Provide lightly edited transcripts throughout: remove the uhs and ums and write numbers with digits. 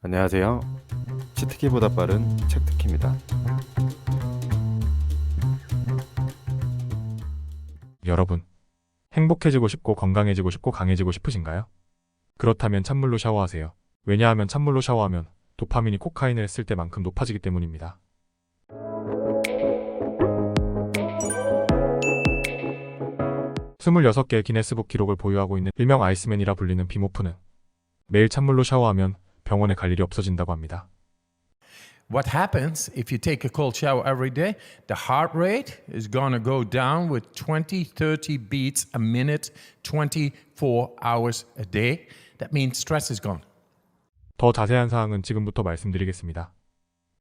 안녕하세요. 치트키보다 빠른 책트키입니다. 여러분, 행복해지고 싶고 건강해지고 싶고 강해지고 싶으신가요? 그렇다면 찬물로 샤워하세요. 왜냐하면 찬물로 샤워하면 도파민이 코카인을 했을 때만큼 높아지기 때문입니다. 스물여섯 개의 기네스북 기록을 보유하고 있는 일명 아이스맨이라 불리는 비모프는 매일 찬물로 샤워하면 병원에 갈 일이 없어진다고 합니다. What happens if you take a cold shower every day? The heart rate is going to go down with 20, 30 beats a minute, 24 hours a day. That means stress is gone. 더 자세한 사항은 지금부터 말씀드리겠습니다.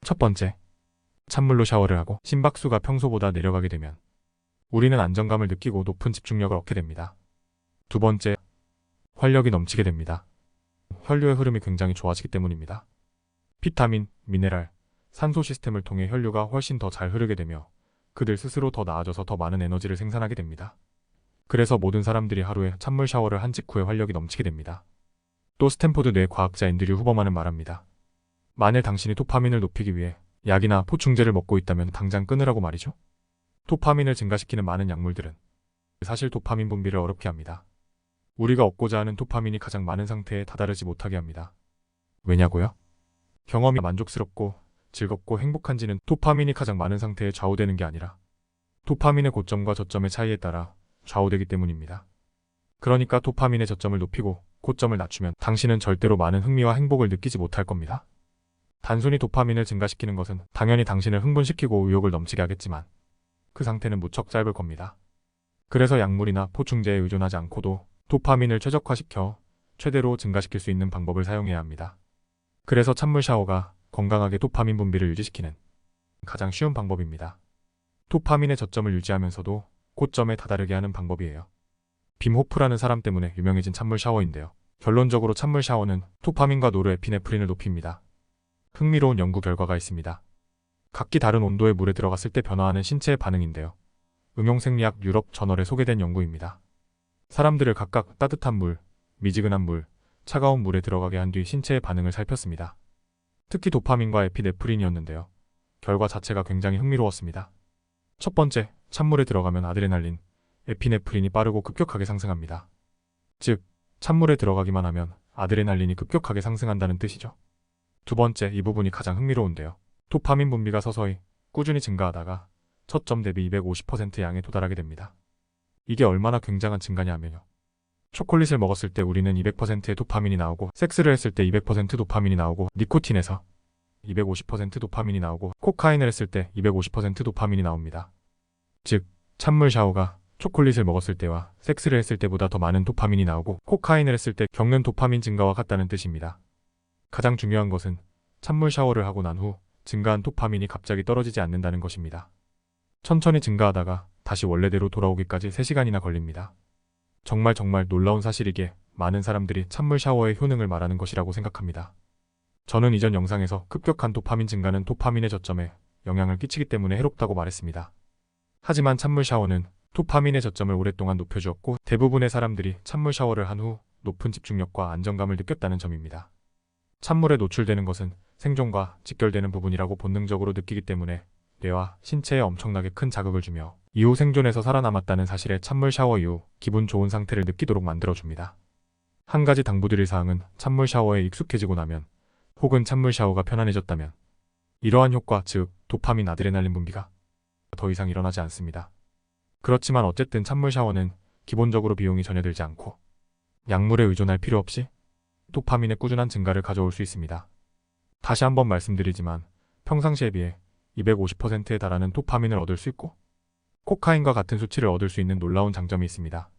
첫 번째, 찬물로 샤워를 하고 심박수가 평소보다 내려가게 되면 우리는 안정감을 느끼고 높은 집중력을 얻게 됩니다. 두 번째, 활력이 넘치게 됩니다. 혈류의 흐름이 굉장히 좋아지기 때문입니다. 비타민, 미네랄, 산소 시스템을 통해 혈류가 훨씬 더 잘 흐르게 되며 그들 스스로 더 나아져서 더 많은 에너지를 생산하게 됩니다. 그래서 모든 사람들이 하루에 찬물 샤워를 한 직후에 활력이 넘치게 됩니다. 또 스탠포드 뇌 과학자 앤드류 후버만은 말합니다. 만일 당신이 도파민을 높이기 위해 약이나 보충제를 먹고 있다면 당장 끊으라고 말이죠. 도파민을 증가시키는 많은 약물들은 사실 도파민 분비를 어렵게 합니다. 우리가 얻고자 하는 도파민이 가장 많은 상태에 다다르지 못하게 합니다. 왜냐고요? 경험이 만족스럽고 즐겁고 행복한지는 도파민이 가장 많은 상태에 좌우되는 게 아니라 도파민의 고점과 저점의 차이에 따라 좌우되기 때문입니다. 그러니까 도파민의 저점을 높이고 고점을 낮추면 당신은 절대로 많은 흥미와 행복을 느끼지 못할 겁니다. 단순히 도파민을 증가시키는 것은 당연히 당신을 흥분시키고 의욕을 넘치게 하겠지만 그 상태는 무척 짧을 겁니다. 그래서 약물이나 보충제에 의존하지 않고도 도파민을 최적화시켜 최대로 증가시킬 수 있는 방법을 사용해야 합니다. 그래서 찬물 샤워가 건강하게 도파민 분비를 유지시키는 가장 쉬운 방법입니다. 도파민의 저점을 유지하면서도 고점에 다다르게 하는 방법이에요. 빔 호프라는 사람 때문에 유명해진 찬물 샤워인데요. 결론적으로 찬물 샤워는 도파민과 노르에피네프린을 높입니다. 흥미로운 연구 결과가 있습니다. 각기 다른 온도의 물에 들어갔을 때 변화하는 신체의 반응인데요. 응용생리학 유럽 저널에 소개된 연구입니다. 사람들을 각각 따뜻한 물, 미지근한 물, 차가운 물에 들어가게 한 뒤 신체의 반응을 살폈습니다. 특히 도파민과 에피네프린이었는데요. 결과 자체가 굉장히 흥미로웠습니다. 첫 번째, 찬물에 들어가면 아드레날린, 에피네프린이 빠르고 급격하게 상승합니다. 즉, 찬물에 들어가기만 하면 아드레날린이 급격하게 상승한다는 뜻이죠. 두 번째, 이 부분이 가장 흥미로운데요. 도파민 분비가 서서히 꾸준히 증가하다가 첫 점 대비 250% 양에 도달하게 됩니다. 이게 얼마나 굉장한 증가냐면요. 초콜릿을 먹었을 때 우리는 200%의 도파민이 나오고 섹스를 했을 때 200% 도파민이 나오고 니코틴에서 250% 도파민이 나오고 코카인을 했을 때 250% 도파민이 나옵니다. 즉, 찬물 샤워가 초콜릿을 먹었을 때와 섹스를 했을 때보다 더 많은 도파민이 나오고 코카인을 했을 때 겪는 도파민 증가와 같다는 뜻입니다. 가장 중요한 것은 찬물 샤워를 하고 난 후 증가한 도파민이 갑자기 떨어지지 않는다는 것입니다. 천천히 증가하다가 다시 원래대로 돌아오기까지 3시간이나 걸립니다. 정말 놀라운 사실이기에 많은 사람들이 찬물 샤워의 효능을 말하는 것이라고 생각합니다. 저는 이전 영상에서 급격한 도파민 증가는 도파민의 저점에 영향을 끼치기 때문에 해롭다고 말했습니다. 하지만 찬물 샤워는 도파민의 저점을 오랫동안 높여주었고 대부분의 사람들이 찬물 샤워를 한 후 높은 집중력과 안정감을 느꼈다는 점입니다. 찬물에 노출되는 것은 생존과 직결되는 부분이라고 본능적으로 느끼기 때문에 뇌와 신체에 엄청나게 큰 자극을 주며 이후 생존에서 살아남았다는 사실에 찬물 샤워 이후 기분 좋은 상태를 느끼도록 만들어줍니다. 한 가지 당부드릴 사항은 찬물 샤워에 익숙해지고 나면 혹은 찬물 샤워가 편안해졌다면 이러한 효과, 즉 도파민, 아드레날린 분비가 더 이상 일어나지 않습니다. 그렇지만 어쨌든 찬물 샤워는 기본적으로 비용이 전혀 들지 않고 약물에 의존할 필요 없이 도파민의 꾸준한 증가를 가져올 수 있습니다. 다시 한번 말씀드리지만 평상시에 비해 250%에 달하는 도파민을 얻을 수 있고 코카인과 같은 수치를 얻을 수 있는 놀라운 장점이 있습니다.